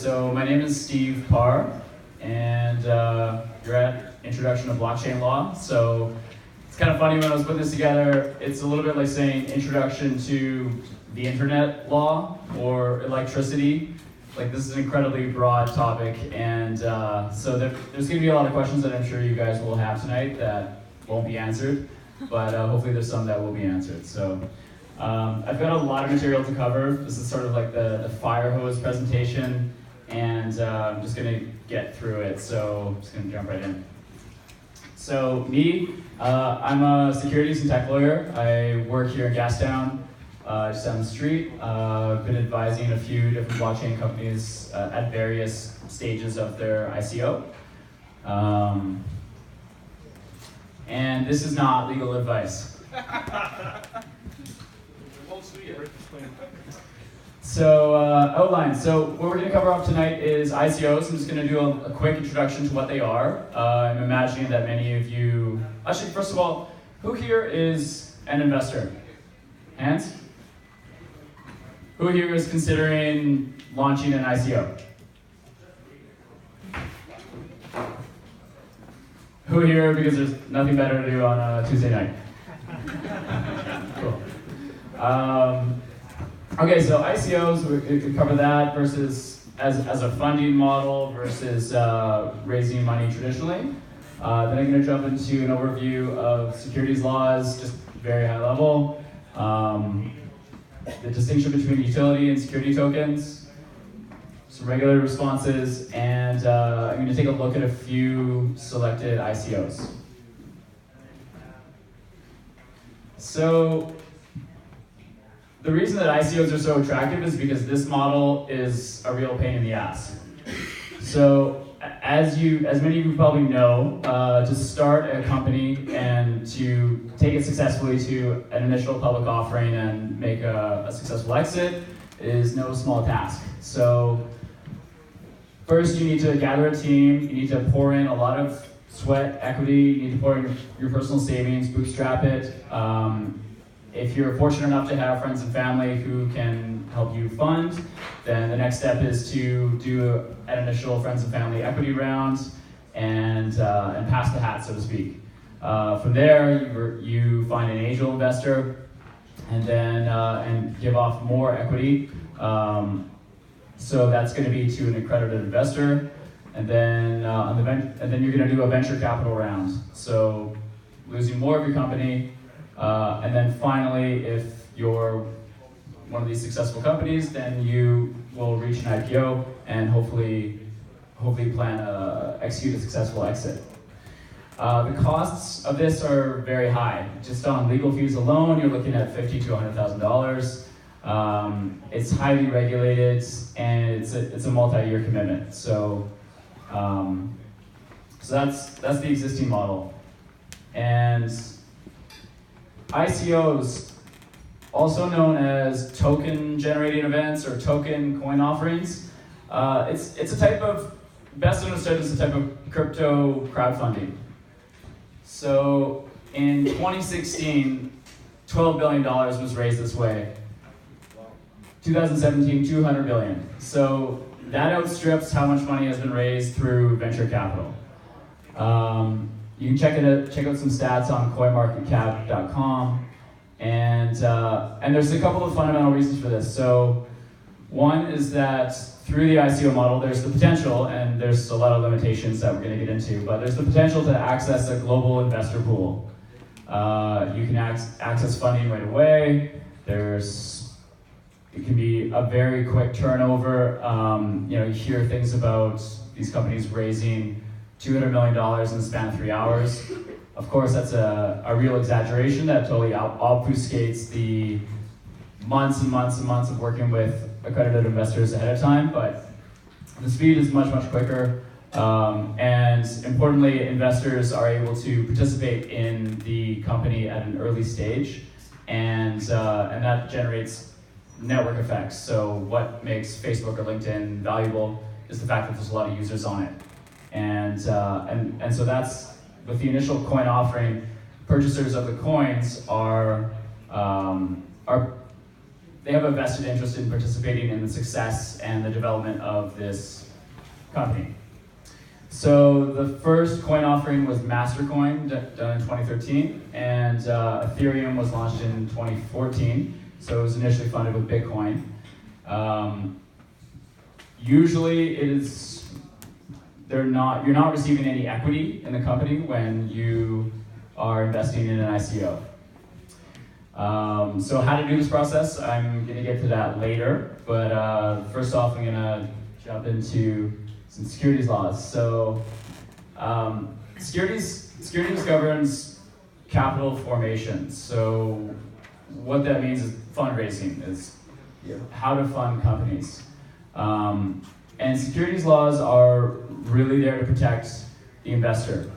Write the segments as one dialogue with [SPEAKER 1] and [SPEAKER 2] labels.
[SPEAKER 1] So my name is Steve Parr, and you're at Introduction to Blockchain Law. So it's kind of funny when I was putting this together, it's a little bit like saying Introduction to the Internet Law or electricity. Like, this is an incredibly broad topic, and so there's going to be a lot of questions that I'm sure you guys will have tonight that won't be answered, but hopefully there's some that will be answered. So I've got a lot of material to cover. This is sort of like the fire hose presentation, and I'm just going to get through it, so I'm just going to jump right in. So me, I'm a securities and tech lawyer. I work here in Gastown, just down the street. I've been advising a few different blockchain companies at various stages of their ICO. And this is not legal advice. So, outline. So what we're going to cover up tonight is ICOs. I'm just going to do a quick introduction to what they are. I'm imagining that many of you... Actually, first of all, who here is an investor? Hands? Who here is considering launching an ICO? Who here, because there's nothing better to do on a Tuesday night? Cool. Okay, so ICOs, we could cover that versus as a funding model versus raising money traditionally. Then I'm going to jump into an overview of securities laws, just very high level. The distinction between utility and security tokens, some regular responses, and I'm going to take a look at a few selected ICOs. So the reason that ICOs are so attractive is because this model is a real pain in the ass. So as many of you probably know, to start a company and to take it successfully to an initial public offering and make a successful exit is no small task. So first, you need to gather a team, you need to pour in a lot of sweat, equity, you need to pour in your personal savings, bootstrap it. If you're fortunate enough to have friends and family who can help you fund, then the next step is to do an initial friends and family equity round and pass the hat, so to speak. From there, you find an angel investor and then and give off more equity. So that's going to be to an accredited investor, and then you're going to do a venture capital round. So losing more of your company. And then finally, if you're one of these successful companies, then you will reach an IPO and hopefully execute a successful exit. The costs of this are very high. Just on legal fees alone, you're looking at $50,000 to $100,000. It's highly regulated and it's a multi-year commitment. So that's the existing model. And ICOs, also known as token generating events or token coin offerings, it's a type of, best understood as a type of crypto crowdfunding. So in 2016, $12 billion was raised this way. 2017, $200 billion. So that outstrips how much money has been raised through venture capital. You can check out some stats on coinmarketcap.com, and there's a couple of fundamental reasons for this. So one is that through the ICO model, there's the potential, and there's a lot of limitations that we're going to get into, but there's the potential to access a global investor pool. You can access funding right away. It can be a very quick turnover. You hear things about these companies raising $200 million in the span of 3 hours. Of course, that's a real exaggeration that totally obfuscates the months and months and months of working with accredited investors ahead of time, but the speed is much, much quicker. And importantly, investors are able to participate in the company at an early stage, and that generates network effects. So what makes Facebook or LinkedIn valuable is the fact that there's a lot of users on it. And so that's, with the initial coin offering, purchasers of the coins are they have a vested interest in participating in the success and the development of this company. So the first coin offering was Mastercoin, done in 2013, and Ethereum was launched in 2014. So it was initially funded with Bitcoin. Usually you're not receiving any equity in the company when you are investing in an ICO. So how to do this process, I'm going to get to that later, but first off I'm going to jump into some securities laws. So securities governs capital formation. So what that means is fundraising, is how to fund companies. And securities laws are really there to protect the investor.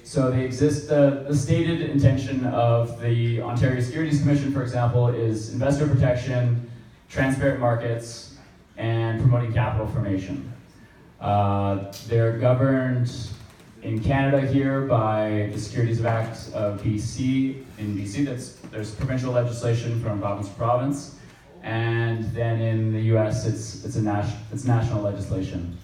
[SPEAKER 1] So they exist, the stated intention of the Ontario Securities Commission, for example, is investor protection, transparent markets, and promoting capital formation. They're governed in Canada here by the Securities Act of BC. In BC, there's provincial legislation from province to province, and then in the US, it's national legislation.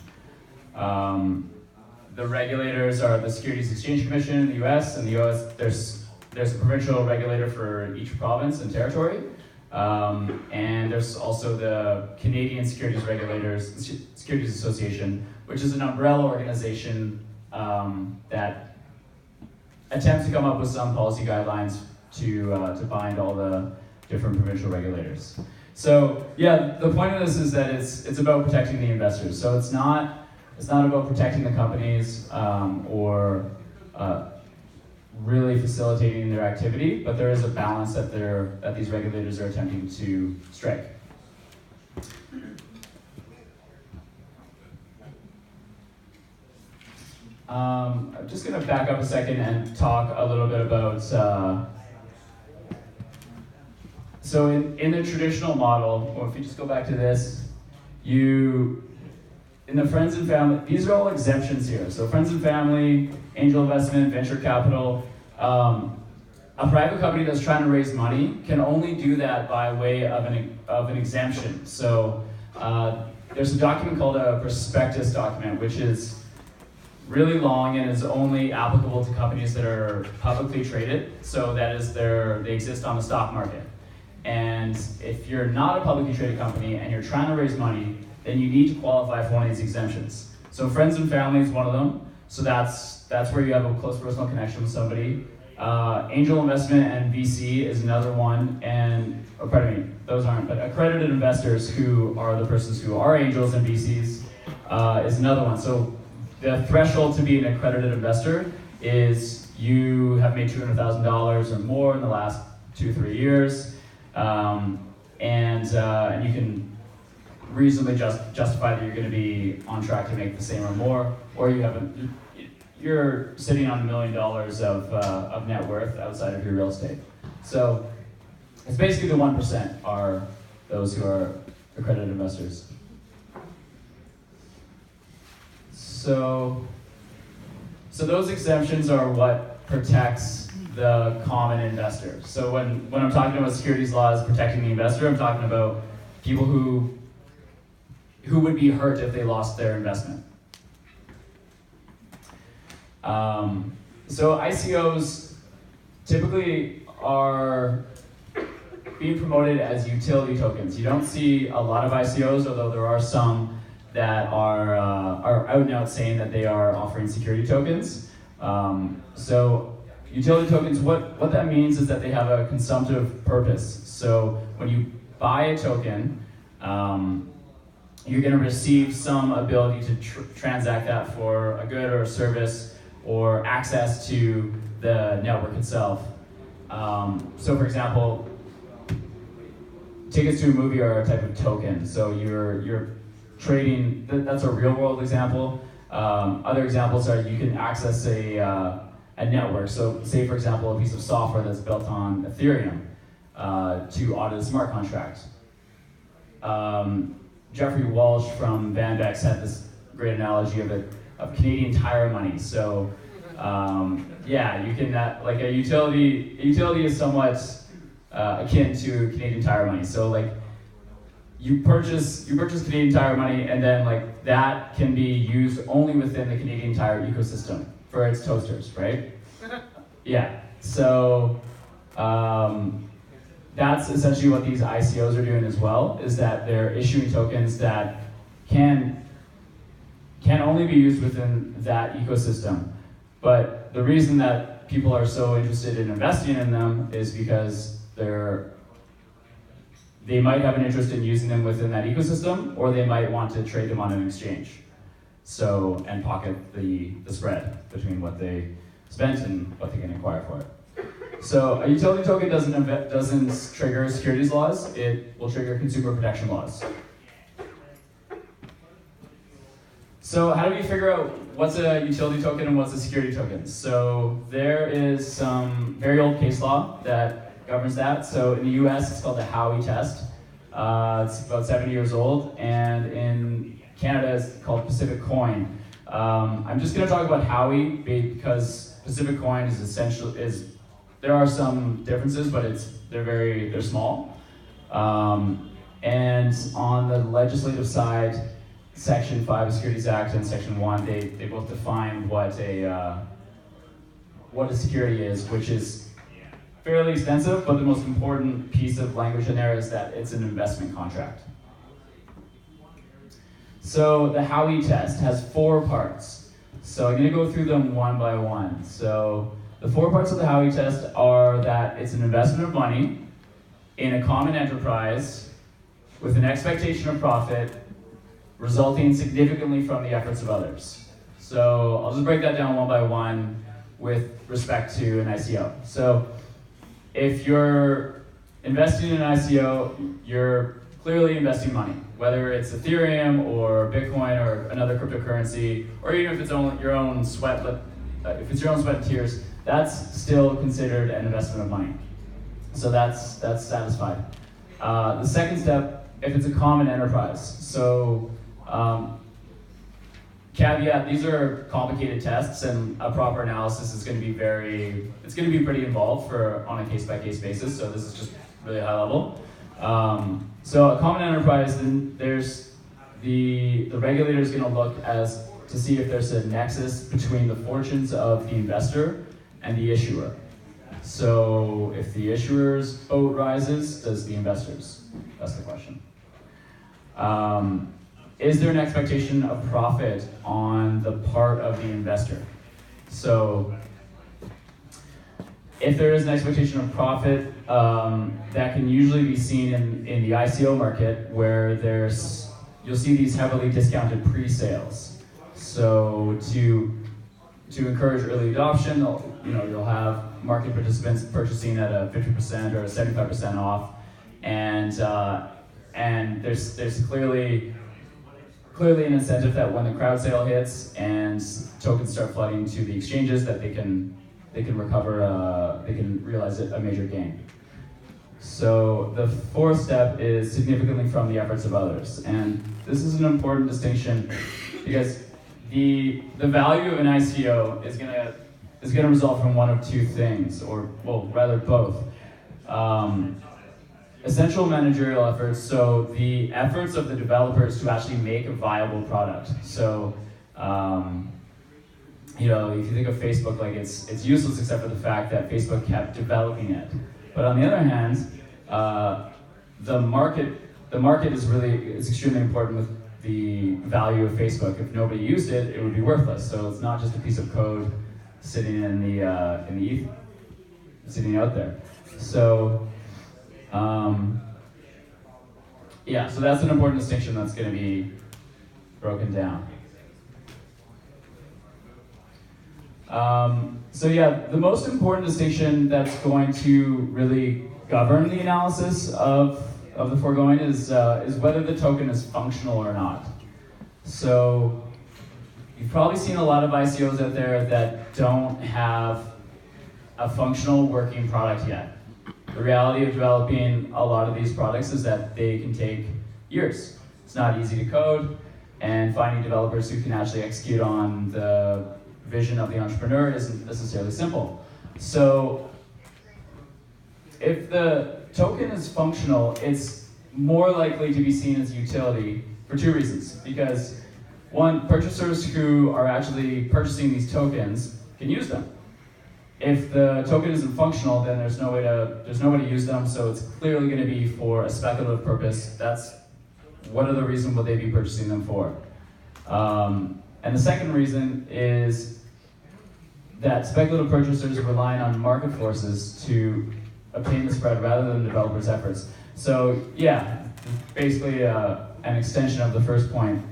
[SPEAKER 1] The regulators are the Securities Exchange Commission in the US. In the US, there's a provincial regulator for each province and territory. And there's also the Canadian Securities Regulators, Securities Association, which is an umbrella organization that attempts to come up with some policy guidelines to bind all the different provincial regulators. So yeah, the point of this is that it's about protecting the investors. So it's not about protecting the companies or really facilitating their activity, but there is a balance that these regulators are attempting to strike. I'm just going to back up a second and talk a little bit about. So in the traditional model, or if you just go back to this, in the friends and family, these are all exemptions here. So friends and family, angel investment, venture capital. A private company that's trying to raise money can only do that by way of an exemption. So there's a document called a prospectus document, which is really long and is only applicable to companies that are publicly traded. So that is they exist on the stock market. And if you're not a publicly traded company and you're trying to raise money, then you need to qualify for one of these exemptions. So friends and family is one of them. So that's where you have a close personal connection with somebody. Angel investment and VC is another one, those aren't, but accredited investors, who are the persons who are angels and VCs, is another one. So the threshold to be an accredited investor is you have made $200,000 or more in the last 2-3 years, and you can reasonably justify that you're going to be on track to make the same or more, or you're sitting on $1 million of net worth outside of your real estate. So it's basically the 1% are those who are accredited investors. So those exemptions are what protects the common investor. So when I'm talking about securities laws protecting the investor, I'm talking about people who would be hurt if they lost their investment. So ICOs typically are being promoted as utility tokens. You don't see a lot of ICOs, although there are some that are out and out saying that they are offering security tokens. So utility tokens, what that means is that they have a consumptive purpose. So when you buy a token, you're going to receive some ability to transact that for a good or a service or access to the network itself. So for example, tickets to a movie are a type of token. So you're trading, that's a real world example. Other examples are you can access a network. So say for example, a piece of software that's built on Ethereum to audit a smart contract. Jeffrey Walsh from Vanbex had this great analogy of Canadian Tire money. So yeah, you can like a utility is somewhat akin to Canadian Tire money. So like you purchase Canadian Tire money, and then like that can be used only within the Canadian Tire ecosystem for its toasters, right? Yeah. So that's essentially what these ICOs are doing as well, is that they're issuing tokens that can only be used within that ecosystem. But the reason that people are so interested in investing in them is because they might have an interest in using them within that ecosystem, or they might want to trade them on an exchange. So, and pocket the spread between what they spent and what they can acquire for it. So a utility token doesn't trigger securities laws, it will trigger consumer protection laws. So how do we figure out what's a utility token and what's a security token? So there is some very old case law that governs that. So in the US, it's called the Howey test. It's about 70 years old, and in Canada, it's called Pacific Coin. I'm just going to talk about Howey because Pacific Coin is there are some differences, but they're small. And on the legislative side, Section 5 of the Securities Act and Section 1, they both define what a security is, which is fairly extensive, but the most important piece of language in there is that it's an investment contract. So the Howey test has 4 parts. So I'm going to go through them one by one. So the 4 parts of the Howey test are that it's an investment of money in a common enterprise with an expectation of profit resulting significantly from the efforts of others. So I'll just break that down one by one with respect to an ICO. So if you're investing in an ICO, you're clearly investing money, whether it's Ethereum or Bitcoin or another cryptocurrency, or even if it's your own sweat, if it's your own sweat and tears, that's still considered an investment of money. So that's satisfied. The second step, if it's a common enterprise. So caveat, these are complicated tests, and a proper analysis is going to be pretty involved on a case-by-case basis, so this is just really high level. So a common enterprise, then there's the regulator is going to look to see if there's a nexus between the fortunes of the investor and the issuer. So if the issuer's boat rises, does the investor's? That's the question. Is there an expectation of profit on the part of the investor? So if there is an expectation of profit, that can usually be seen in the ICO market, where you'll see these heavily discounted pre-sales. So to encourage early adoption, you'll have market participants purchasing at a 50% or a 75% off, and there's clearly an incentive that when the crowd sale hits and tokens start flooding to the exchanges, that they can recover, they can realize a major gain. So the 4th step is significantly from the efforts of others, and this is an important distinction because the value of an ICO is gonna result from one of 2 things, or well, rather both. Essential managerial efforts, so the efforts of the developers to actually make a viable product. So, if you think of Facebook, like it's useless except for the fact that Facebook kept developing it. But on the other hand, the market is extremely important with the value of Facebook. If nobody used it, it would be worthless. So it's not just a piece of code sitting in the ether, sitting out there. So. So that's an important distinction that's going to be broken down. The most important distinction that's going to really govern the analysis of the foregoing is whether the token is functional or not. So you've probably seen a lot of ICOs out there that don't have a functional working product yet. The reality of developing a lot of these products is that they can take years. It's not easy to code, and finding developers who can actually execute on the vision of the entrepreneur isn't necessarily simple. So if the token is functional, it's more likely to be seen as a utility for two reasons. Because one, purchasers who are actually purchasing these tokens can use them. If the token isn't functional, then there's no way to use them, so it's clearly going to be for a speculative purpose. That's what other reason would they be purchasing them for? And the second reason is that speculative purchasers are relying on market forces to obtain the spread rather than developers' efforts. So yeah, basically an extension of the first point.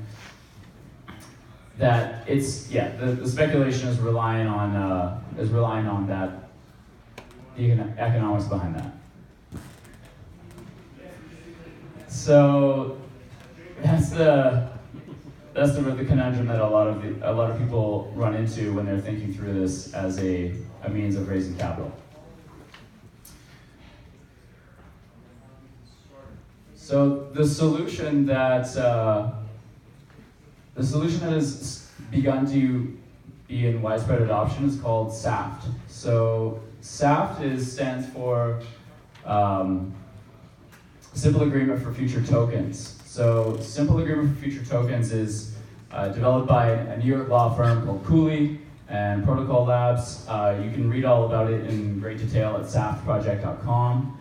[SPEAKER 1] That it's the speculation is relying on that, the economics behind that. So that's the conundrum that a lot of people run into when they're thinking through this as a means of raising capital. So the solution that has begun to be in widespread adoption is called SAFT. So SAFT stands for Simple Agreement for Future Tokens. So Simple Agreement for Future Tokens is developed by a New York law firm called Cooley and Protocol Labs. You can read all about it in great detail at saftproject.com.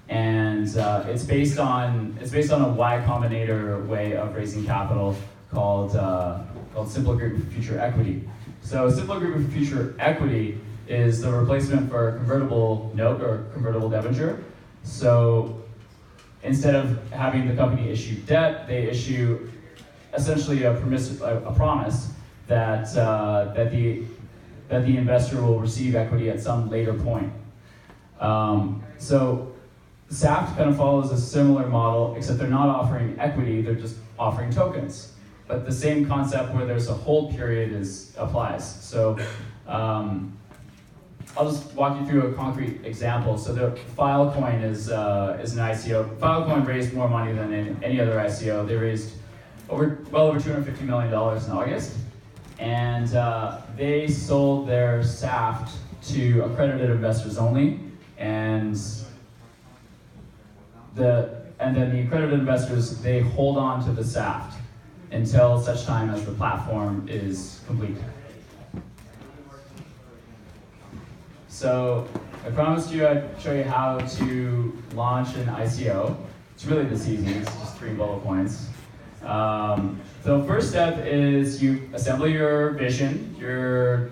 [SPEAKER 1] And it's based on a Y Combinator way of raising capital called Simple Agreement for Future Equity. So Simple Agreement for Future Equity is the replacement for a convertible note or convertible debenture. So instead of having the company issue debt, they issue essentially a promise that the investor will receive equity at some later point. So SAFT kind of follows a similar model, except they're not offering equity, they're just offering tokens. But the same concept where there's a hold period applies. So I'll just walk you through a concrete example. So the Filecoin is an ICO. Filecoin raised more money than any other ICO. They raised well over $250 million in August. And they sold their SAFT to accredited investors only. And then the accredited investors, they hold on to the SAFT until such time as the platform is complete. So I promised you I'd show you how to launch an ICO. It's really this easy, it's just 3 bullet points. So first step is you assemble your vision,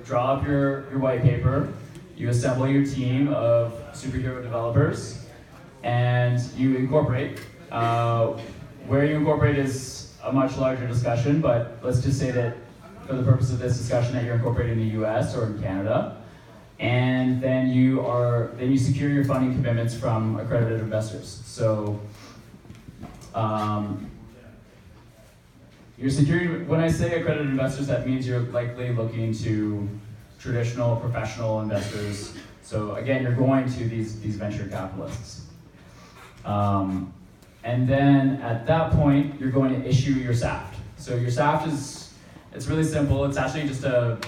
[SPEAKER 1] draw up your white paper, you assemble your team of superhero developers, and you incorporate. Where you incorporate is a much larger discussion, but let's just say that for the purpose of this discussion that you're incorporating in the US or in Canada. And then you secure your funding commitments from accredited investors. So you're securing, when I say accredited investors, that means you're likely looking to traditional professional investors. So again, you're going to these venture capitalists. And then at that point, you're going to issue your SAFT. So your SAFT it's really simple. It's actually just a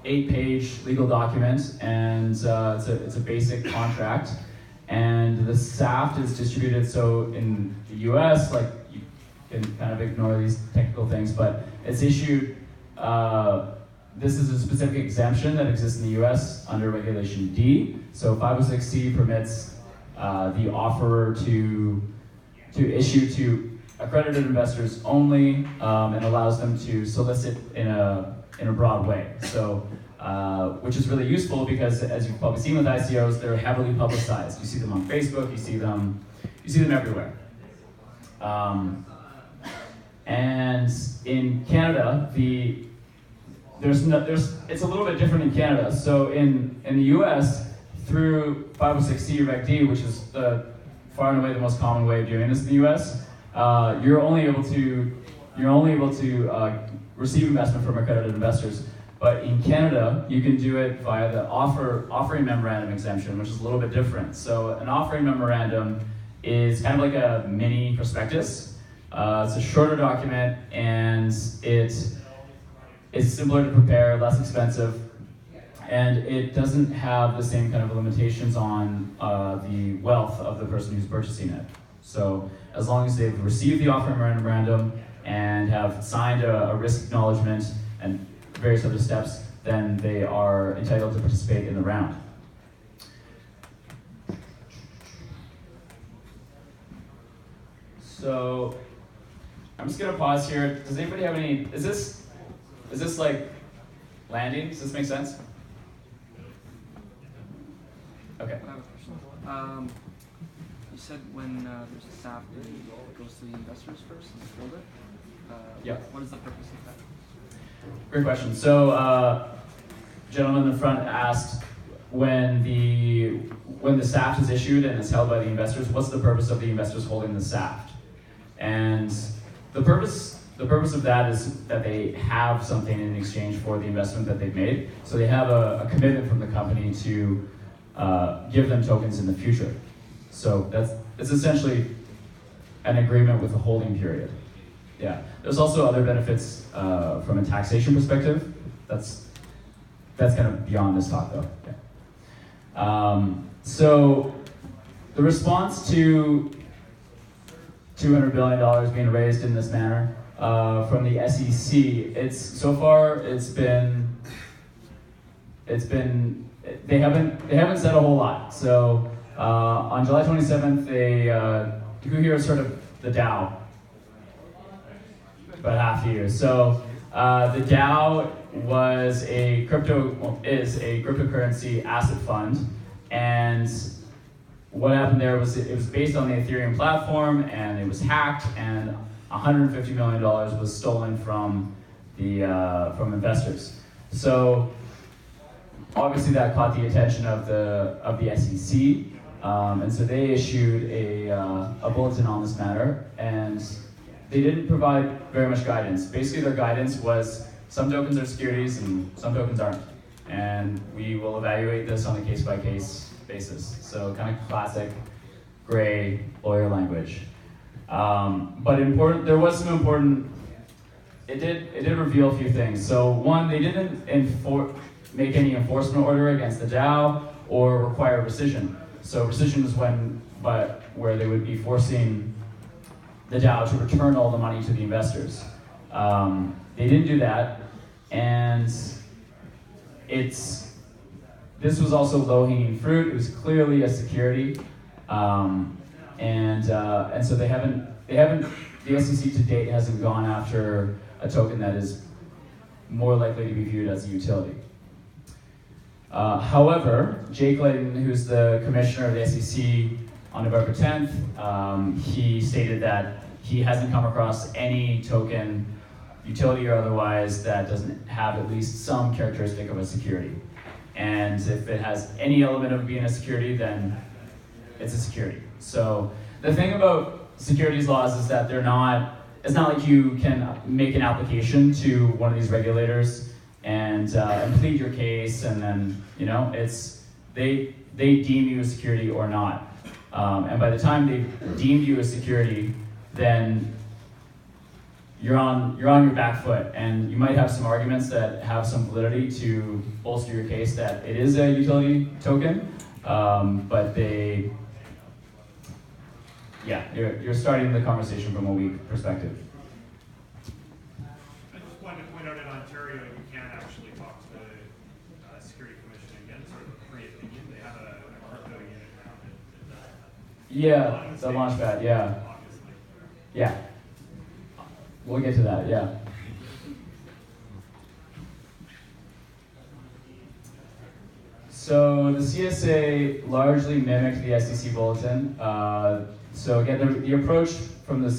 [SPEAKER 1] 8-page legal document, and it's a basic contract. And the SAFT is distributed, so in the US, like you can kind of ignore these technical things, but it's issued, this is a specific exemption that exists in the US under Regulation D. So 506C permits the offeror to issue to accredited investors only, and allows them to solicit in a broad way. So, which is really useful because, as you've probably seen with ICOs, they're heavily publicized. You see them on Facebook, you see them everywhere. And in Canada, it's a little bit different in Canada. So in the US, through 506C Reg D, which is far and away the most common way of doing this in the US, you're only able to receive investment from accredited investors. But in Canada, you can do it via the offering memorandum exemption, which is a little bit different. So an offering memorandum is kind of like a mini prospectus. It's a shorter document, and it's simpler to prepare, less expensive, And it doesn't have the same kind of limitations on the wealth of the person who's purchasing it. So as long as they've received the offer memorandum and have signed a risk acknowledgement and various other steps, then they are entitled to participate in the round. So I'm just gonna pause here. Does anybody have any, is this like landing? Does this make sense? Okay.
[SPEAKER 2] I have a question. You said when there's a SAFT, it goes to the investors first and they hold it.
[SPEAKER 1] Yeah.
[SPEAKER 2] What is the purpose of that?
[SPEAKER 1] Great question. So, gentleman in the front asked, when the SAFT is issued and it's held by the investors, what's the purpose of the investors holding the SAFT? And the purpose of that is that they have something in exchange for the investment that they've made. So they have a commitment from the company to give them tokens in the future. So it's essentially an agreement with a holding period. Yeah. There's also other benefits from a taxation perspective. That's kind of beyond this talk, though. Yeah. So the response to $200 billion being raised in this manner from the SEC, so far they haven't said a whole lot. So on July 27th, who here has heard of the DAO? About half of you. So the DAO is a cryptocurrency asset fund, and what happened there was it was based on the Ethereum platform, and it was hacked, and $150 million was stolen from investors. So obviously that caught the attention of the SEC, and so they issued a bulletin on this matter, and they didn't provide very much guidance. Basically their guidance was some tokens are securities and some tokens aren't, and we will evaluate this on a case-by-case basis. So kind of classic gray lawyer language. But there was some important, it did reveal a few things. So one, they didn't make any enforcement order against the DAO or require rescission. So rescission is where they would be forcing the DAO to return all the money to the investors. They didn't do that, and this was also low-hanging fruit. It was clearly a security, and so the SEC to date hasn't gone after a token that is more likely to be viewed as a utility. However, Jay Clayton, who's the commissioner of the SEC, on November 10th, he stated that he hasn't come across any token, utility or otherwise, that doesn't have at least some characteristic of a security. And if it has any element of being a security, then it's a security. So the thing about securities laws is that it's not like you can make an application to one of these regulators and plead your case, and then, they deem you a security or not. And by the time they've deemed you a security, then you're on your back foot, and you might have some arguments that have some validity to bolster your case that it is a utility token, but you're starting the conversation from a weak perspective.
[SPEAKER 3] I just wanted to point out in Ontario, you can't actually talk to the Security Commission again, sort of a free opinion. They have a crypto unit now.
[SPEAKER 1] Yeah, the Launchpad, yeah.
[SPEAKER 3] Obviously.
[SPEAKER 1] Yeah. We'll get to that, yeah. So the CSA largely mimicked the SEC bulletin. So again, the approach from the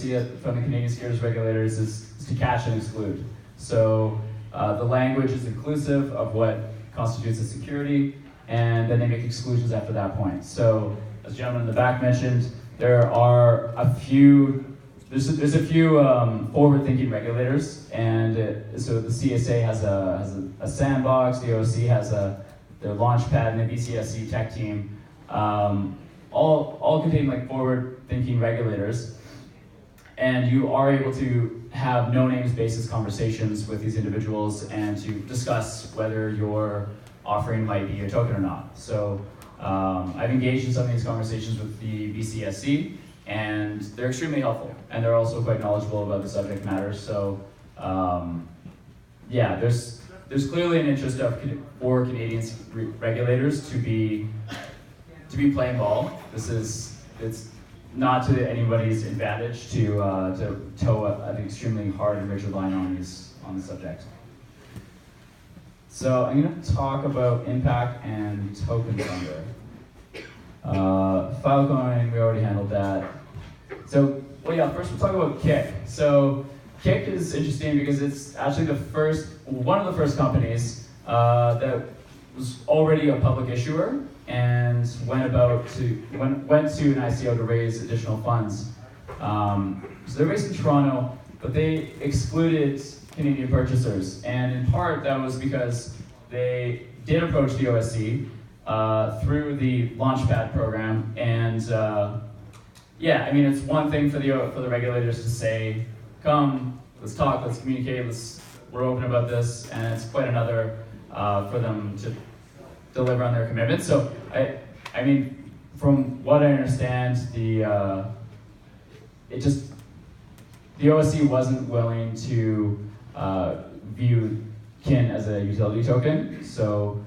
[SPEAKER 1] Canadian securities regulators is to catch and exclude. So the language is inclusive of what constitutes a security, and then they make exclusions after that point. So as the gentleman in the back mentioned, there's a few forward-thinking regulators, and so the CSA has a sandbox, the OC has their Launchpad, and the BCSC tech team, all contain like forward-thinking regulators, and you are able to have no names basis conversations with these individuals and to discuss whether you're offering might be a token or not. So I've engaged in some of these conversations with the VCSC, and they're extremely helpful, and they're also quite knowledgeable about the subject matter. So yeah, there's clearly an interest for Canadian regulators to be playing ball. It's not to anybody's advantage to toe an extremely hard and rigid line on the subject. So I'm going to talk about impact and token funder. Filecoin, we already handled that. So, well, yeah, first we'll talk about Kick. So Kick is interesting because it's actually one of the first companies that was already a public issuer and went to an ICO to raise additional funds. So they're based in Toronto, but they excluded Canadian purchasers, and in part that was because they did approach the OSC through the Launchpad program, and yeah, I mean, it's one thing for the regulators to say, "Come, let's talk, let's communicate, we're open about this," and it's quite another for them to deliver on their commitments. So I mean, from what I understand, the OSC wasn't willing to view KIN as a utility token, so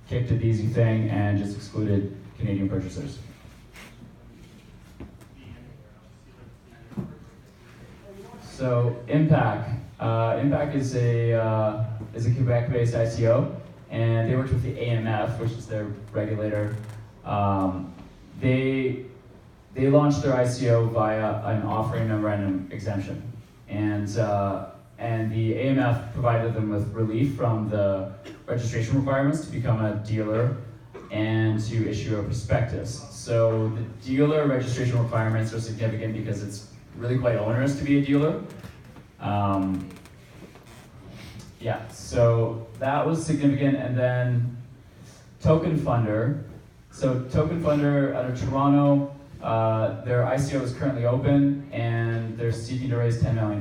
[SPEAKER 1] Kick did the easy thing and just excluded Canadian purchasers. So Impact. Impact is a Quebec-based ICO, and they worked with the AMF, which is their regulator. They launched their ICO via an offering memorandum exemption, and the AMF provided them with relief from the registration requirements to become a dealer and to issue a prospectus. So the dealer registration requirements are significant because it's really quite onerous to be a dealer. Yeah, so that was significant. And then Token Funder. So Token Funder out of Toronto, their ICO is currently open and they're seeking to raise $10 million.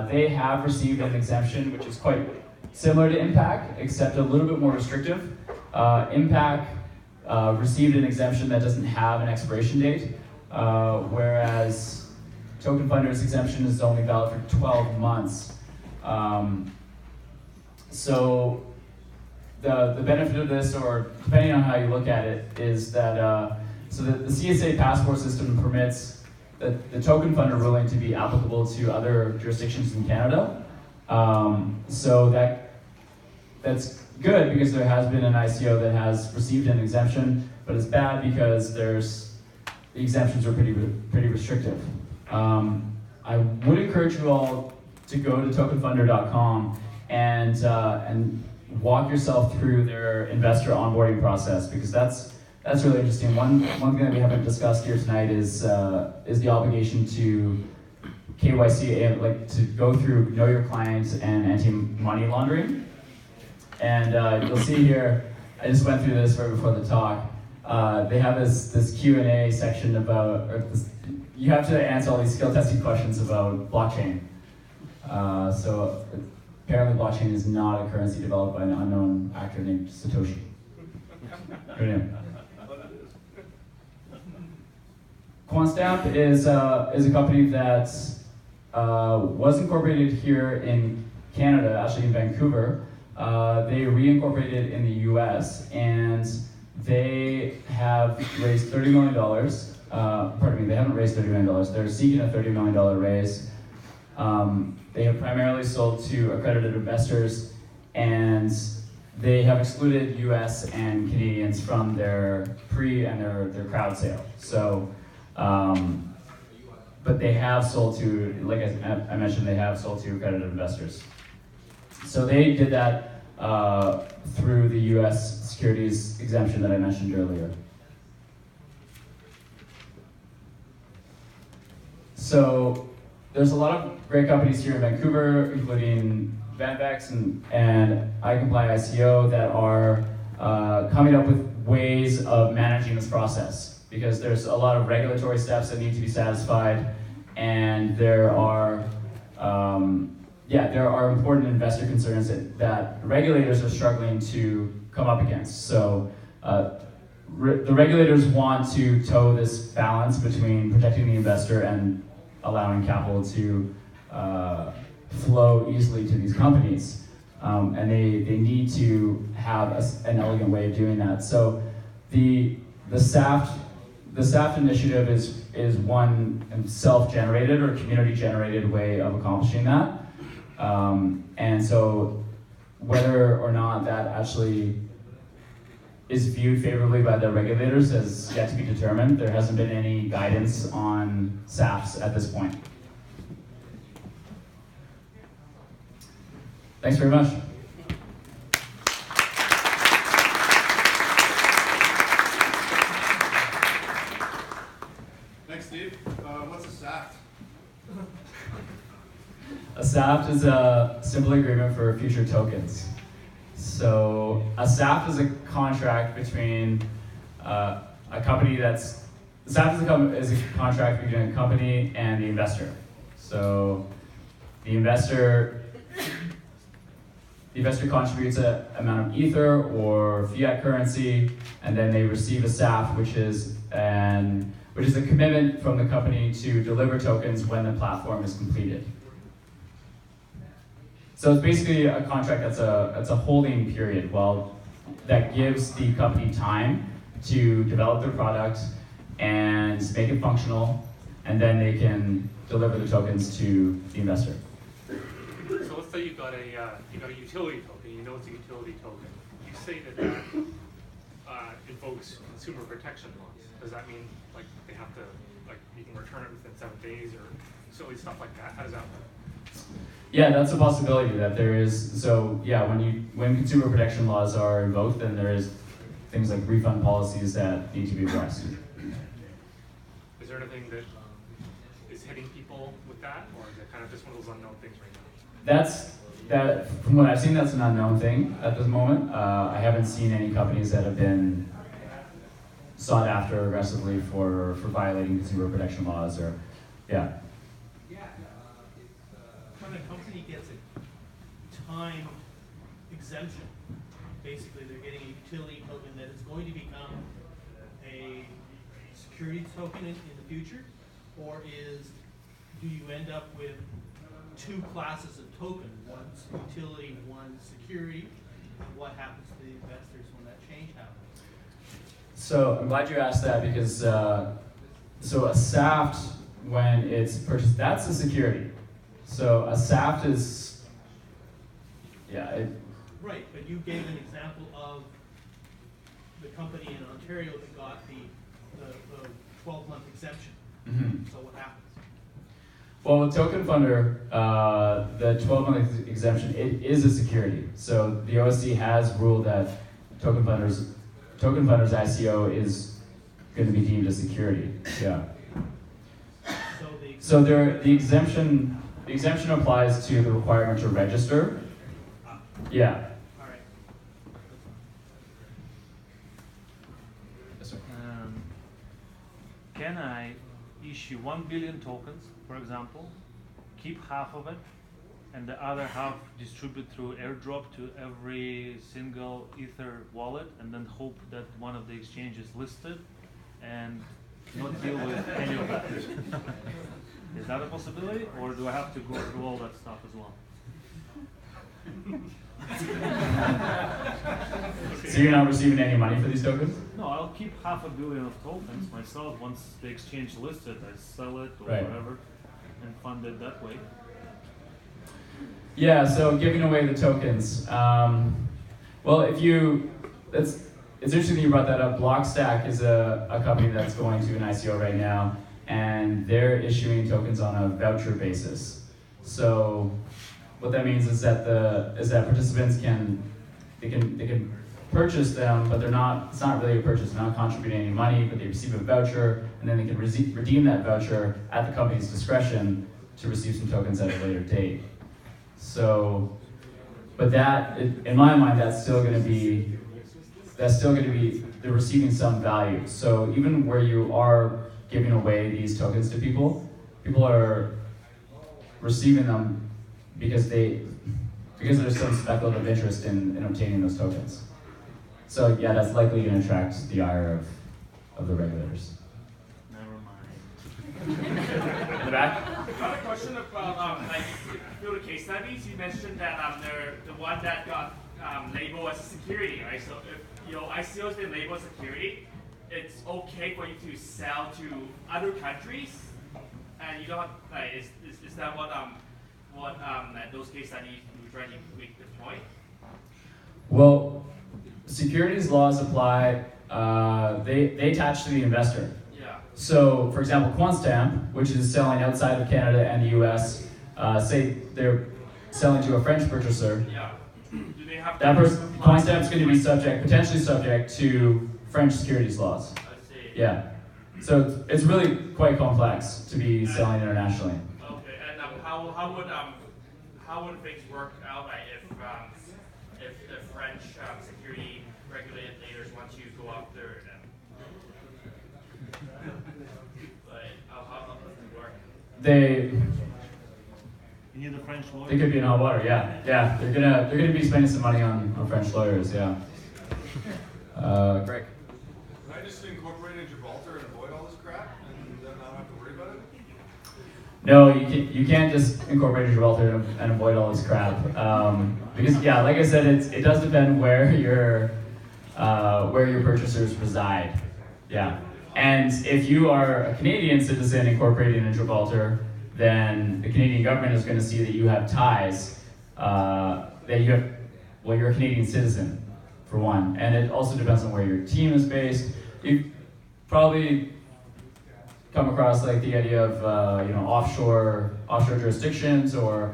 [SPEAKER 1] They have received an exemption, which is quite similar to Impact, except a little bit more restrictive. Impact received an exemption that doesn't have an expiration date, whereas Token Funder's exemption is only valid for 12 months. So the benefit of this, or depending on how you look at it, is that so the CSA passport system permits the token funder ruling to be applicable to other jurisdictions in Canada. So that's good because there has been an ICO that has received an exemption, but it's bad because the exemptions are pretty restrictive. I would encourage you all to go to tokenfunder.com and walk yourself through their investor onboarding process, because that's really interesting. One thing that we haven't discussed here tonight is the obligation to KYC, like to go through Know Your Client and anti-money laundering. And you'll see here, I just went through this right before the talk. They have this Q&A section about, you have to answer all these skill testing questions about blockchain. So apparently blockchain is not a currency developed by an unknown actor named Satoshi. Good name. QuantStamp is a company that was incorporated here in Canada, actually in Vancouver. They reincorporated in the US, and they have raised $30 million. Pardon me, they haven't raised $30 million. They're seeking a $30 million raise. They have primarily sold to accredited investors, and they have excluded US and Canadians from their pre and their crowd sale. So, but they have sold to, like I mentioned, they have sold to accredited investors. So they did that through the US securities exemption that I mentioned earlier. So there's a lot of great companies here in Vancouver, including Vanvex and iComply ICO, that are coming up with ways of managing this process, because there's a lot of regulatory steps that need to be satisfied, and there are yeah, there are important investor concerns that regulators are struggling to come up against. So the regulators want to toe this balance between protecting the investor and allowing capital to flow easily to these companies. And they need to have an elegant way of doing that. So the SAFT initiative is one self-generated or community-generated way of accomplishing that. And so whether or not that actually is viewed favorably by the regulators has yet to be determined. There hasn't been any guidance on SAFTs at this point. Thanks very much.
[SPEAKER 4] Thanks, Steve. What's a SAFT?
[SPEAKER 1] A SAFT is a simple agreement for future tokens. So a SAFT is a contract between a company that's, SAFT is a contract between a company and the investor. So the investor contributes an amount of ether or fiat currency, and then they receive a SAFT, which is a commitment from the company to deliver tokens when the platform is completed. So it's basically a contract that's a holding period, that gives the company time to develop their product and make it functional, and then they can deliver the tokens to the investor.
[SPEAKER 3] So let's say you got a utility token. You know it's a utility token. You say that invokes consumer protection laws. Does that mean like they have to you can return it within 7 days or silly stuff like that? How does that work?
[SPEAKER 1] Yeah, that's a possibility that there is. So yeah, when consumer protection laws are invoked, then there is things like refund policies that need to be addressed.
[SPEAKER 3] Is there anything that is hitting people with that, or is it kind of just one of those unknown things right now?
[SPEAKER 1] From what I've seen, that's an unknown thing at this moment. I haven't seen any companies that have been sought after aggressively for violating consumer protection laws or, yeah.
[SPEAKER 5] When a company gets a time exemption, basically they're getting a utility token that is going to become a securities token in the future, or do you end up with two classes of token, one's utility, one's security? What happens to the investors when that change happens?
[SPEAKER 1] So I'm glad you asked that because so a SAFT, when it's purchased, that's a security. So a SAFT is, yeah.
[SPEAKER 5] Right, but you gave an example of the company in Ontario that got the 12-month exemption.
[SPEAKER 1] Mm-hmm.
[SPEAKER 5] So what happens?
[SPEAKER 1] Well, with Token Funder, the 12-month exemption, it is a security. So the OSC has ruled that Token Funder's ICO is going to be deemed a security. Yeah. So the exemption applies to the requirement to register. Yeah.
[SPEAKER 5] All right.
[SPEAKER 1] Yes, sir.
[SPEAKER 6] Can I issue 1 billion tokens, for example, keep half of it, and the other half distribute through airdrop to every single Ether wallet, and then hope that one of the exchanges listed and not deal with any of that? Is that a possibility, or do I have to go through all that stuff as well?
[SPEAKER 1] So you're not receiving any money for these tokens?
[SPEAKER 6] No, I'll keep 500 million of tokens myself. Once the exchange lists it, I sell it or
[SPEAKER 1] Right.
[SPEAKER 6] whatever, and fund it that way.
[SPEAKER 1] Yeah, so giving away the tokens. Well, it's interesting that you brought that up. Blockstack is a company that's going to an ICO right now, and they're issuing tokens on a voucher basis. So what that means is that participants can purchase them, but it's not really a purchase. They're not contributing any money, but they receive a voucher, and then they can redeem that voucher at the company's discretion to receive some tokens at a later date. So, but in my mind, that's still going to be they're receiving some value. So even where you are giving away these tokens to people are receiving them because there's some speculative interest in obtaining those tokens. So yeah, that's likely going to attract the ire of the regulators.
[SPEAKER 6] Never mind.
[SPEAKER 1] In the back?
[SPEAKER 7] Got a question about like through the case studies. You mentioned that they're the one that got labeled as a security, right? So if your ICO has been labeled as security, it's okay for you to sell to other countries, and you don't like is that what those case studies were trying to make the point?
[SPEAKER 1] Well, securities laws apply. They attach to the investor.
[SPEAKER 7] Yeah.
[SPEAKER 1] So, for example, QuantStamp, which is selling outside of Canada and the U.S., say they're selling to a French purchaser.
[SPEAKER 7] Yeah. Do they have
[SPEAKER 1] That
[SPEAKER 7] to
[SPEAKER 1] person,
[SPEAKER 7] comply?
[SPEAKER 1] QuantStamp's going to be potentially subject to French securities laws.
[SPEAKER 7] I see.
[SPEAKER 1] Yeah. So it's really quite complex to be selling internationally.
[SPEAKER 7] Okay, and how would things work out like, if the French security regulators want to go after them? Like how does it work?
[SPEAKER 1] They
[SPEAKER 6] You need a French lawyer.
[SPEAKER 1] could be in hot water. Yeah. Yeah. They're gonna be spending some money on French lawyers. Yeah. Greg.
[SPEAKER 4] Can I just incorporate in Gibraltar and avoid all this crap and then not have to worry about it?
[SPEAKER 1] No, you can't just incorporate Gibraltar and avoid all this crap. Because yeah, like I said, it does depend where your purchasers reside. Yeah, and if you are a Canadian citizen incorporating in Gibraltar, then the Canadian government is going to see that you have ties. You're a Canadian citizen, for one, and it also depends on where your team is based. You've probably come across like the idea of offshore jurisdictions or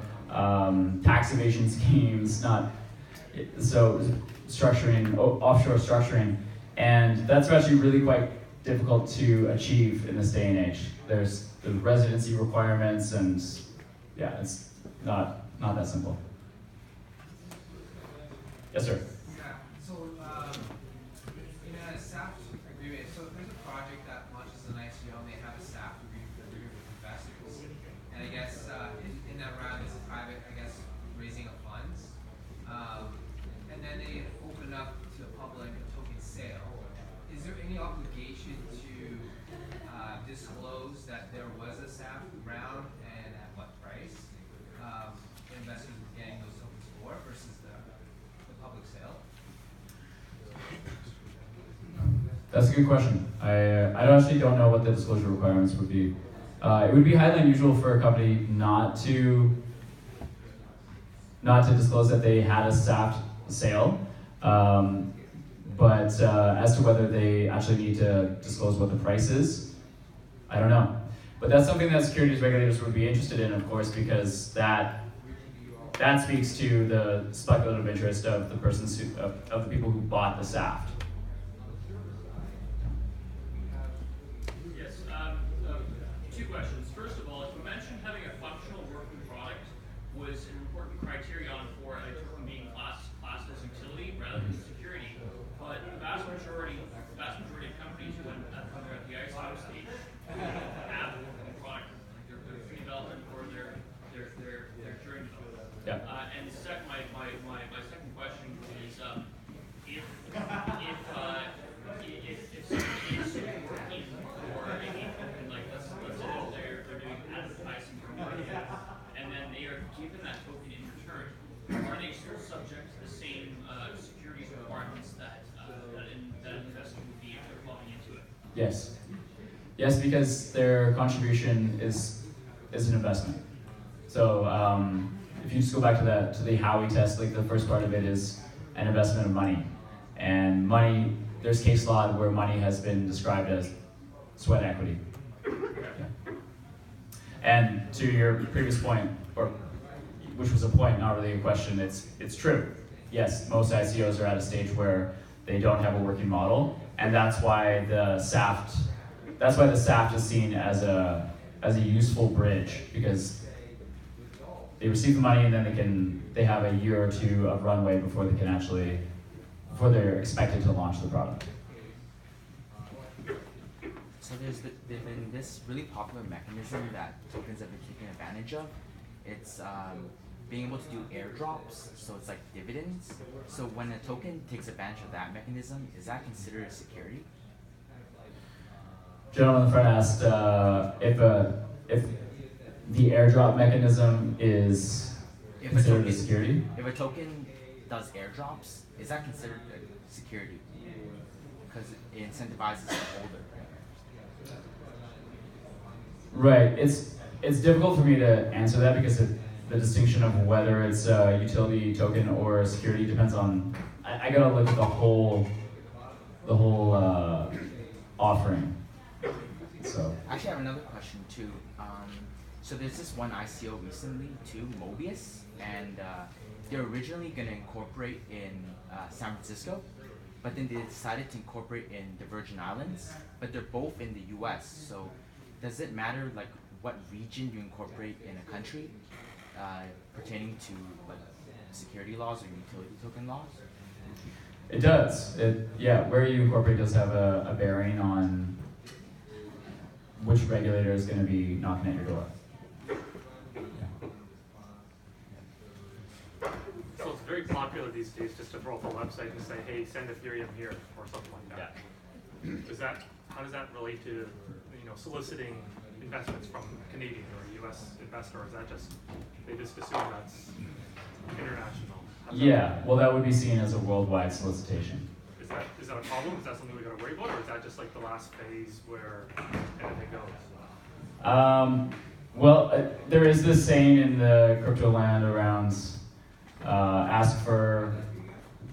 [SPEAKER 1] tax evasion schemes, offshore structuring, and that's actually really quite difficult to achieve in this day and age. There's the residency requirements, and yeah, it's not that simple. Yes, sir.
[SPEAKER 8] Yeah, so in a SAFT agreement, so if there's a project that launches an ICO and they have a SAFT agreement with investors, and I guess in that round it's a private, raising of funds, and then they open up to the public a token sale. Is there any obligation to disclose that there was a SAFT round and at what price investors were getting those tokens for versus the public sale?
[SPEAKER 1] That's a good question. I actually don't know what the disclosure requirements would be. It would be highly unusual for a company not to disclose that they had a SAFT sale, but as to whether they actually need to disclose what the price is, I don't know. But that's something that securities regulators would be interested in, of course, because that speaks to the speculative interest of the of the people who bought the SAFT.
[SPEAKER 9] Yes, two questions. First of all, you mentioned having a functional working product was an important criterion for a token being classed as utility rather than security. But the vast majority of companies when they're at the ICO stage have a product, like they're pre-development or they're during development.
[SPEAKER 1] Yeah.
[SPEAKER 9] And my second question is if somebody is working for a token, like let's say they're doing advertising for marketing, and then they are given that token in return, are they still subject to the same securities requirements that an investor would be if they're plugging into it?
[SPEAKER 1] Yes. Yes, because their contribution is an investment. So if you just go back to the Howey test, like the first part of it is an investment of money. And money, there's case law where money has been described as sweat equity. Yeah. And to your previous point, which was a point, not really a question, it's true. Yes, most ICOs are at a stage where they don't have a working model, and that's why the SAFT is seen as a useful bridge, because they receive the money and then they have a year or two of runway before they're expected to launch the product.
[SPEAKER 10] So there's this really popular mechanism that tokens have been taking advantage of. It's being able to do airdrops, so it's like dividends. So when a token takes advantage of that mechanism, is that considered a security?
[SPEAKER 1] Gentleman in the front asked if the airdrop mechanism is considered a security.
[SPEAKER 10] If a token does airdrops, is that considered a security? Because it incentivizes the holder.
[SPEAKER 1] Right. It's difficult for me to answer that because the distinction of whether it's a utility token or a security depends on. I gotta look at the whole offering. So.
[SPEAKER 10] Actually, I have another question too. So there's this one ICO recently too, Mobius, and they're originally going to incorporate in San Francisco, but then they decided to incorporate in the Virgin Islands, but they're both in the US. So does it matter like what region you incorporate in a country pertaining to like security laws or utility token laws?
[SPEAKER 1] It does. Where you incorporate does have a bearing on which regulator is going to be knocking at your door.
[SPEAKER 3] So it's very popular these days just to throw up a website and say, hey, send Ethereum here or something like that. Yeah. How does that relate to soliciting investments from a Canadian or a US investor? Or is that just they just assume that's international?
[SPEAKER 1] Well, that would be seen as a worldwide solicitation.
[SPEAKER 3] Is that a problem? Is that something we got to worry about, or is that just like the last phase where anything goes?
[SPEAKER 1] There is this saying in the crypto land around ask for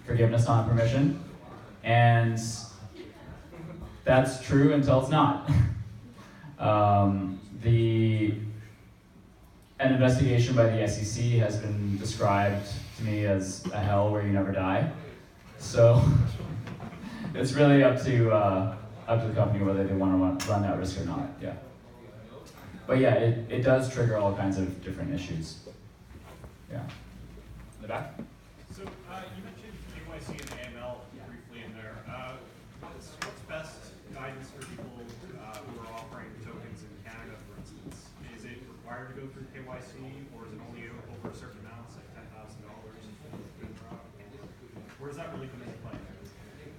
[SPEAKER 1] forgiveness, not permission, and that's true until it's not. An investigation by the SEC has been described to me as a hell where you never die. So it's really up to the company whether they want to run that risk or not. Yeah. But yeah, it does trigger all kinds of different issues. Yeah. In the back?
[SPEAKER 11] So you mentioned KYC and AML briefly in there. What's best guidance for people who are offering tokens in Canada, for instance? Is it required to go through KYC, or is it only over a certain amount, like $10,000? Where does that really come into play?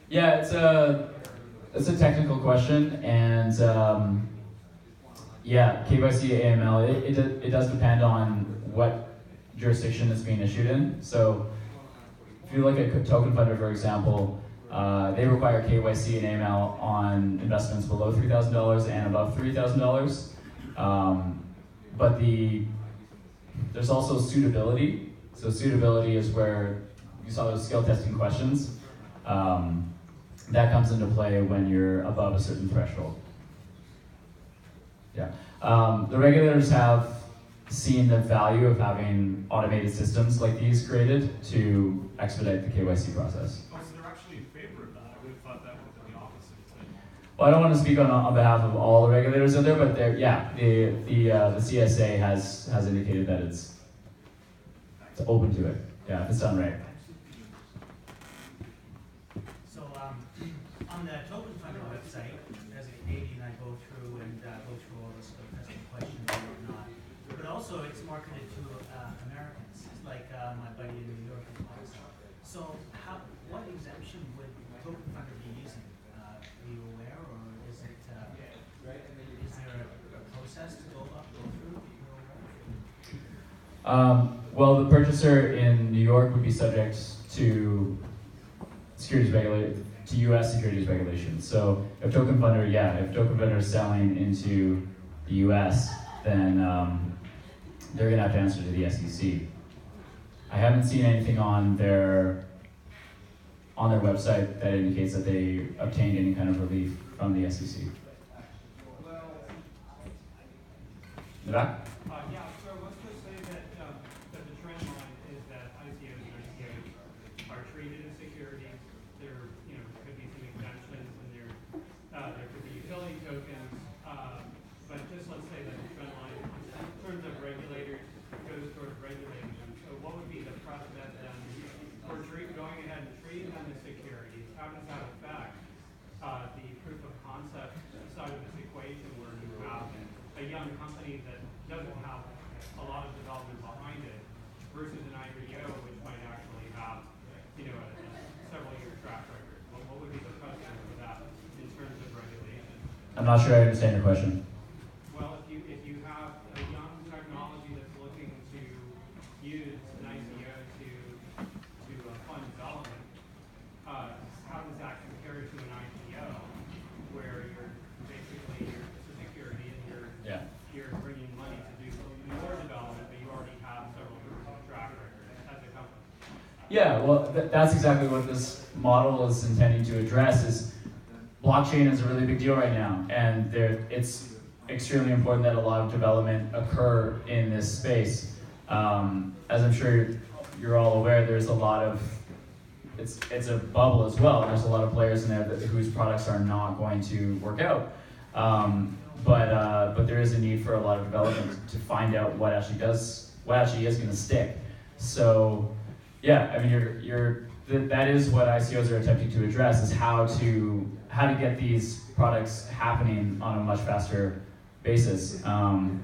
[SPEAKER 1] Yeah, it's a technical question, and KYC, AML, it does depend on what jurisdiction it's being issued in. So if you look at Token Funder, for example, they require KYC and AML on investments below $3,000 and above $3,000. But there's also suitability. So suitability is where you saw those skill testing questions. That comes into play when you're above a certain threshold. Yeah. The regulators have seen the value of having automated systems like these created to expedite the KYC process.
[SPEAKER 11] Oh, so they're actually in favor of that. I would have thought that would have been the opposite.
[SPEAKER 1] Well, I don't want to speak on behalf of all the regulators out there, but the CSA has indicated that it's open to it. Yeah, if it's done right.
[SPEAKER 5] So on the Token Funder website, as a Canadian, I go through all the skill testing questions and whatnot. But also, it's marketed to Americans, like my buddy in New York. So, what exemption would Token Funder be using? Are you aware, or is it? Is there a process to go through?
[SPEAKER 1] Well, the purchaser in New York would be subject to U.S. securities regulations. So if Token Funder is selling into the U.S., then they're going to have to answer to the SEC. I haven't seen anything on their website that indicates that they obtained any kind of relief from the SEC. In the back?
[SPEAKER 11] So let's just say that the trend line is that ICOs and ICOs are treated as securities. There could be some exemptions, and there could be utility tokens. But just let's say that the trend line, in terms of regulators, goes towards regulating them. So what would be the precedent then for going ahead and treating them as securities? How does that affect the proof of concept side of this equation, where you have a young company that doesn't
[SPEAKER 1] not sure I understand your question.
[SPEAKER 11] Well, if you have a young technology that's looking to use an ICO to fund development, how does that compare to an IPO where you're basically it's a security and you're bringing money to do more development, but you already have several years of track record as a company?
[SPEAKER 1] Yeah, well, that's exactly what this model is intending to address. Is blockchain is a really big deal right now, and it's extremely important that a lot of development occur in this space. As I'm sure you're all aware, there's a lot of it's a bubble as well. There's a lot of players in there whose products are not going to work out. But there is a need for a lot of development to find out what actually is going to stick. So yeah, I mean that is what ICOs are attempting to address, is how to get these products happening on a much faster basis. I'm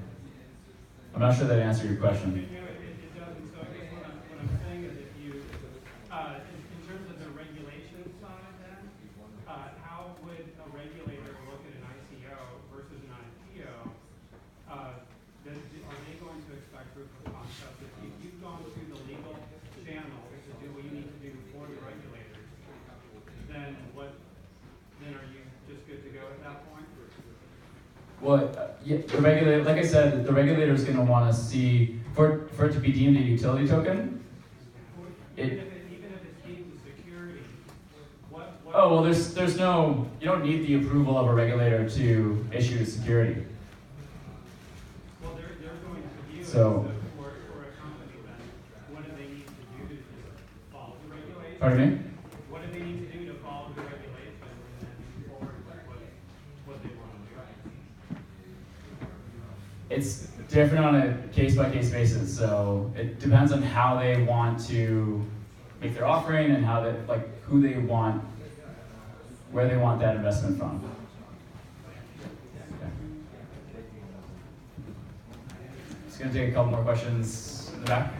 [SPEAKER 1] not sure that answered your question.
[SPEAKER 11] It doesn't. So I guess what I'm saying is if you, in terms of the regulation side then, how would a regulator look at an ICO versus an IPO? Are they going to expect proof of concept? If you've gone through the legal channel to do what you need to do for the regulators, then are you just good to go at that point?
[SPEAKER 1] Well, yeah, the regulator, like I said, the regulator is going to want to see for it to be deemed a utility token.
[SPEAKER 11] Even if it's deemed a security, what?
[SPEAKER 1] Oh well, there's no, you don't need the approval of a regulator to issue a security.
[SPEAKER 11] Well, they're going to view
[SPEAKER 1] So,
[SPEAKER 11] it for a company then. What do they need to do to follow the regulation?
[SPEAKER 1] pardon me?
[SPEAKER 11] What do they need to do to follow the regulation and then move forward with what they want to do?
[SPEAKER 1] It's different on a case-by-case basis, so it depends on how they want to make their offering and how they, like, who they want, where they want that investment from. Okay. Just gonna take a couple more questions in the back.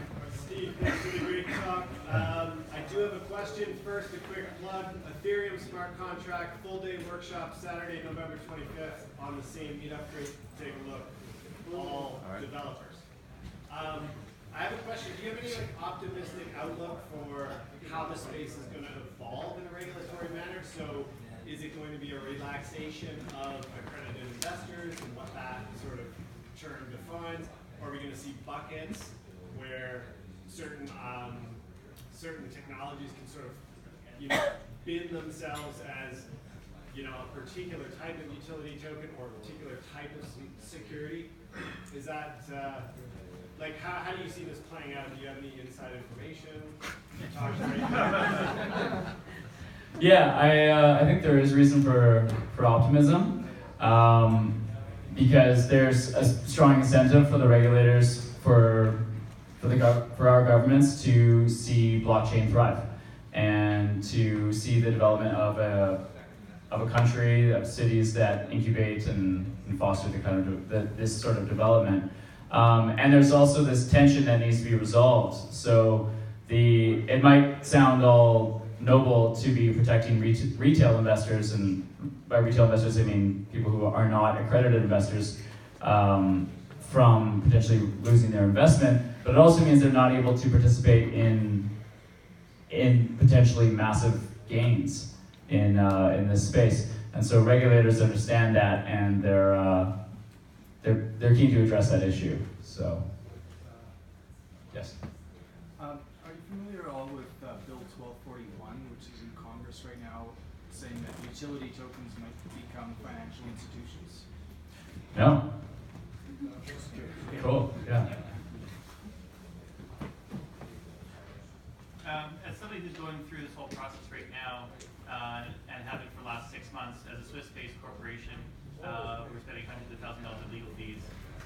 [SPEAKER 12] Steve, thanks for the great talk. I do have a question. First, a quick plug. Ethereum smart contract, full day workshop, Saturday, November 25th on the same meetup. Great to take a look. All developers. I have a question. Do you have any optimistic outlook for how the space is going to evolve in a regulatory manner? So is it going to be a relaxation of accredited investors and what that sort of term defines? Or are we going to see buckets where certain technologies can sort of bin themselves as a particular type of utility token or a particular type of security? Is that, how do you see this playing out? Do you have any inside information?
[SPEAKER 1] Yeah, I think there is reason for optimism, because there's a strong incentive for the regulators, for our governments to see blockchain thrive and to see the development of a country, of cities that incubate and foster the kind of this sort of development. And there's also this tension that needs to be resolved. So it might sound all noble to be protecting retail investors, and by retail investors I mean people who are not accredited investors, from potentially losing their investment, but it also means they're not able to participate in potentially massive gains in this space. And so regulators understand that, and they're keen to address that issue. So, yes.
[SPEAKER 13] Are you familiar at all with Bill 1241, which is in Congress right now, saying that utility tokens might become financial institutions?
[SPEAKER 1] No. Cool. Yeah.
[SPEAKER 9] As somebody who's going through this whole process right now, and have been for the last 6 months as a Swiss-based corporation, we're spending hundreds of thousands of dollars in legal fees.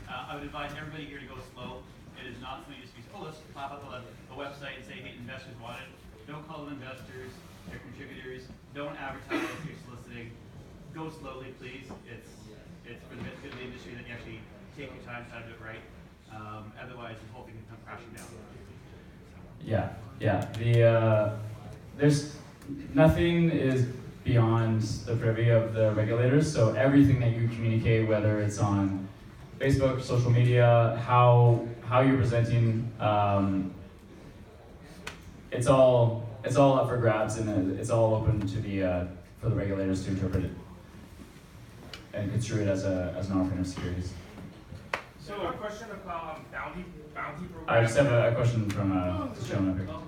[SPEAKER 9] I would advise everybody here to go slow. It is not something just be, let's pop up a website and say, hey, investors want it. Don't call them investors, they're contributors. Don't advertise you're soliciting. Go slowly, please. It's for the benefit of the industry that you actually take your time, try to do it right. Otherwise, the whole thing can come crashing down.
[SPEAKER 1] Yeah. There's nothing is beyond the privy of the regulators. So everything that you communicate, whether it's on Facebook, social media, how you're presenting, it's all up for grabs, and it's all open to the for the regulators to interpret it and construe it as an offering of securities.
[SPEAKER 7] So a question about bounty program.
[SPEAKER 1] I just have a question from this gentleman up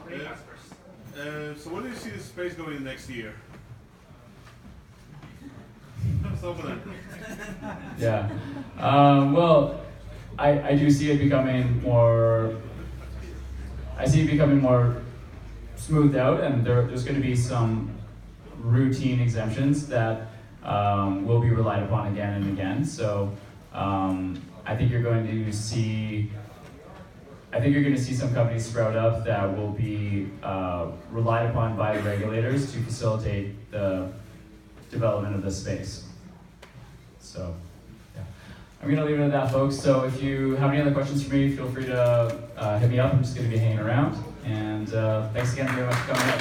[SPEAKER 1] here.
[SPEAKER 7] Ray asked first.
[SPEAKER 4] So where do you see this space going next year? What's over there?
[SPEAKER 1] Yeah. Well, I do see it becoming more. I see it becoming more smoothed out, and there's going to be some routine exemptions that will be relied upon again and again. So I think you're going to see. I think you're going to see some companies sprout up that will be relied upon by the regulators to facilitate the development of this space. So, yeah. I'm going to leave it at that, folks. So if you have any other questions for me, feel free to hit me up. I'm just going to be hanging around. And thanks again very much for coming up.